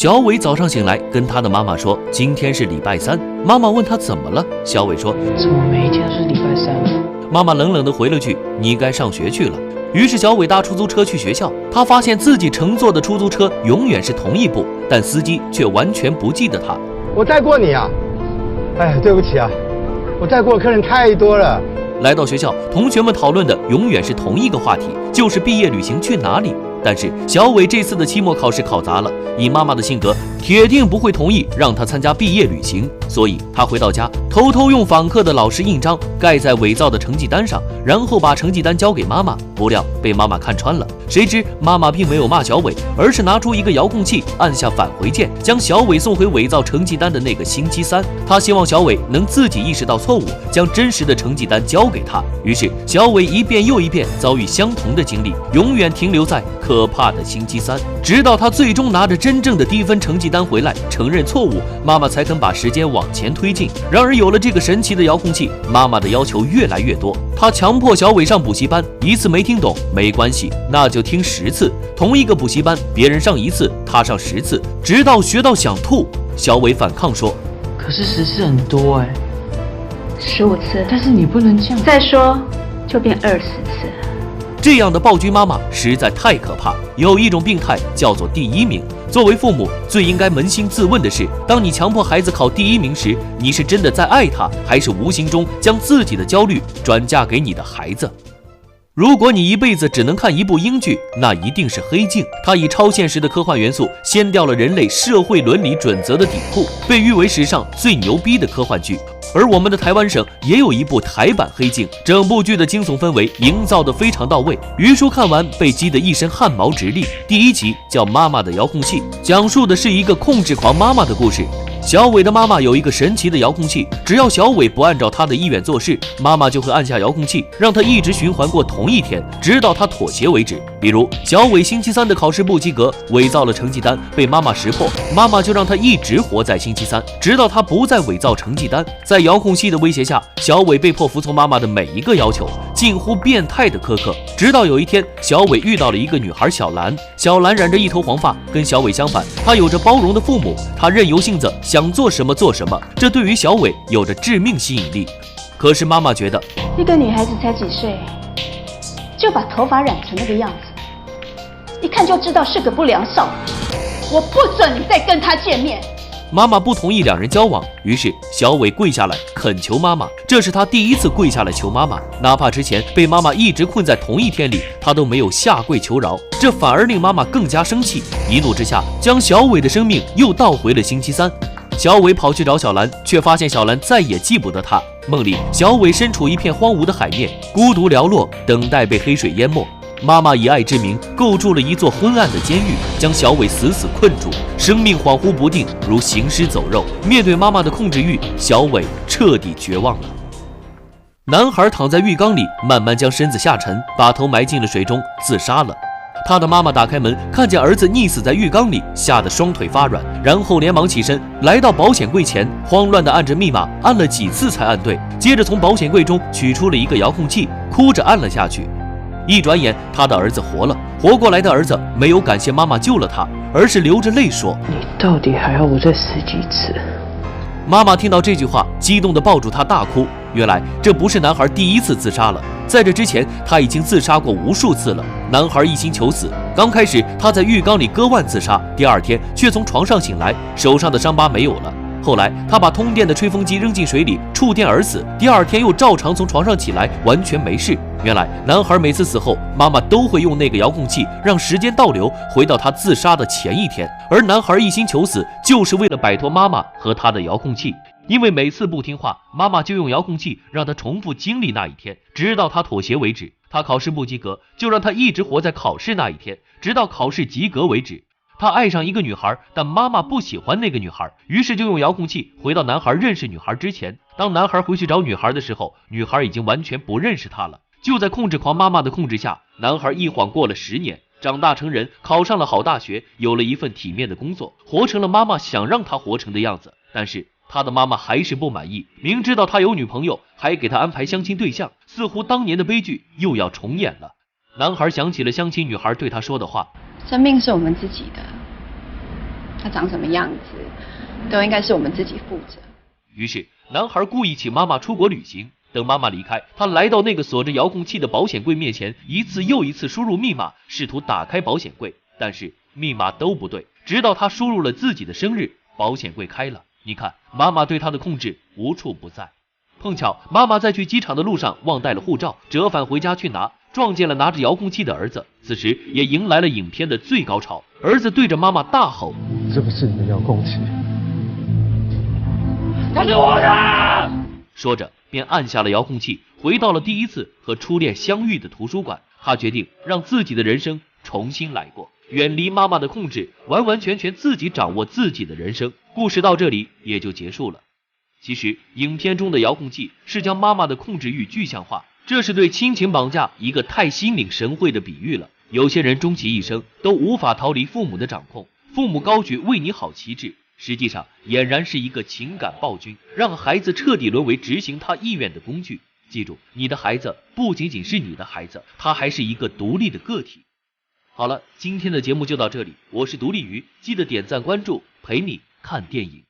小伟早上醒来，跟他的妈妈说，今天是礼拜三。妈妈问他怎么了，小伟说，怎么每一天都是礼拜三？妈妈冷冷地回了句，你该上学去了。于是小伟搭出租车去学校，他发现自己乘坐的出租车永远是同一部，但司机却完全不记得他。我载过你啊，哎，对不起啊，我载过的客人太多了。来到学校，同学们讨论的永远是同一个话题，就是毕业旅行去哪里。但是小伟这次的期末考试考砸了，以妈妈的性格，铁定不会同意让他参加毕业旅行，所以他回到家，偷偷用访客的老师印章盖在伪造的成绩单上，然后把成绩单交给妈妈。不料被妈妈看穿了，谁知妈妈并没有骂小伟，而是拿出一个遥控器，按下返回键，将小伟送回伪造成绩单的那个星期三。他希望小伟能自己意识到错误，将真实的成绩单交给他。于是小伟一遍又一遍遭遇相同的经历，永远停留在可怕的星期三，直到他最终拿着真正的低分成绩单回来，承认错误，妈妈才肯把时间往前推进。然而有了这个神奇的遥控器，妈妈的要求越来越多，她强迫小伟上补习班，一次没听懂没关系，那就听10次。同一个补习班，别人上1次，他上10次，直到学到想吐。小伟反抗说，可是10次很多哎，15次，但是你不能这样，再说就变20次。这样的暴君妈妈实在太可怕。有一种病态叫做第一名。作为父母，最应该扪心自问的是，当你强迫孩子考第1名时，你是真的在爱他，还是无形中将自己的焦虑转嫁给你的孩子？如果你一辈子只能看一部英剧，那一定是《黑镜》。它以超现实的科幻元素掀掉了人类社会伦理准则的底裤，被誉为史上最牛逼的科幻剧。而我们的台湾省也有一部台版《黑镜》，整部剧的惊悚氛围营造得非常到位。于叔看完被激得一身汗毛直立。第1集叫《妈妈的遥控器》，讲述的是一个控制狂妈妈的故事。小伟的妈妈有一个神奇的遥控器，只要小伟不按照她的意愿做事，妈妈就会按下遥控器，让他一直循环过同一天，直到他妥协为止。比如小伟星期三的考试不及格，伪造了成绩单，被妈妈识破，妈妈就让他一直活在星期三，直到他不再伪造成绩单。在遥控器的威胁下，小伟被迫服从妈妈的每一个要求，近乎变态的苛刻。直到有一天，小伟遇到了一个女孩小兰，小兰染着一头黄发，跟小伟相反，她有着包容的父母，她任由性子，想做什么做什么，这对于小伟有着致命吸引力。可是妈妈觉得，一个女孩子才几岁，就把头发染成那个样子，一看就知道是个不良少女，我不准你再跟她见面。妈妈不同意两人交往，于是小伟跪下来恳求妈妈，这是他第1次跪下来求妈妈，哪怕之前被妈妈一直困在同一天里，他都没有下跪求饶，这反而令妈妈更加生气，一怒之下将小伟的生命又倒回了星期三。小伟跑去找小兰，却发现小兰再也记不得他。梦里，小伟身处一片荒芜的海面，孤独寥落，等待被黑水淹没。妈妈以爱之名构筑了一座昏暗的监狱，将小伟死死困住，生命恍惚不定，如行尸走肉。面对妈妈的控制欲，小伟彻底绝望了。男孩躺在浴缸里，慢慢将身子下沉，把头埋进了水中，自杀了。他的妈妈打开门，看见儿子溺死在浴缸里，吓得双腿发软，然后连忙起身来到保险柜前，慌乱地按着密码，按了几次才按对，接着从保险柜中取出了一个遥控器，哭着按了下去。一转眼，他的儿子活了。活过来的儿子没有感谢妈妈救了他，而是流着泪说，你到底还要我再死几次？妈妈听到这句话，激动地抱住他大哭。原来这不是男孩第1次自杀了，在这之前他已经自杀过无数次了。男孩一心求死，刚开始他在浴缸里割腕自杀，第2天却从床上醒来，手上的伤疤没有了。后来他把通电的吹风机扔进水里，触电而死，第2天又照常从床上起来，完全没事。原来男孩每次死后，妈妈都会用那个遥控器让时间倒流，回到他自杀的前一天。而男孩一心求死，就是为了摆脱妈妈和他的遥控器。因为每次不听话，妈妈就用遥控器让他重复经历那一天，直到他妥协为止。他考试不及格，就让他一直活在考试那一天，直到考试及格为止。他爱上一个女孩，但妈妈不喜欢那个女孩，于是就用遥控器回到男孩认识女孩之前。当男孩回去找女孩的时候，女孩已经完全不认识他了。就在控制狂妈妈的控制下，男孩一晃过了10年，长大成人，考上了好大学，有了一份体面的工作，活成了妈妈想让他活成的样子。但是他的妈妈还是不满意，明知道他有女朋友，还给他安排相亲对象，似乎当年的悲剧又要重演了。男孩想起了相亲女孩对他说的话，生命是我们自己的，他长什么样子，都应该是我们自己负责。于是，男孩故意请妈妈出国旅行。等妈妈离开，他来到那个锁着遥控器的保险柜面前，一次又一次输入密码，试图打开保险柜，但是密码都不对。直到他输入了自己的生日，保险柜开了。你看，妈妈对他的控制无处不在。碰巧妈妈在去机场的路上忘带了护照，折返回家去拿，撞见了拿着遥控器的儿子。此时也迎来了影片的最高潮，儿子对着妈妈大吼：“这不是你的遥控器，它是我的！”说着便按下了遥控器，回到了第一次和初恋相遇的图书馆。他决定让自己的人生重新来过，远离妈妈的控制，完完全全自己掌握自己的人生。故事到这里也就结束了。其实影片中的遥控器是将妈妈的控制欲具象化，这是对亲情绑架一个太心领神会的比喻了。有些人终其一生都无法逃离父母的掌控，父母高举为你好旗帜，实际上俨然是一个情感暴君，让孩子彻底沦为执行他意愿的工具。记住，你的孩子不仅仅是你的孩子，他还是一个独立的个体。好了，今天的节目就到这里，我是独立鱼，记得点赞关注，陪你看电影。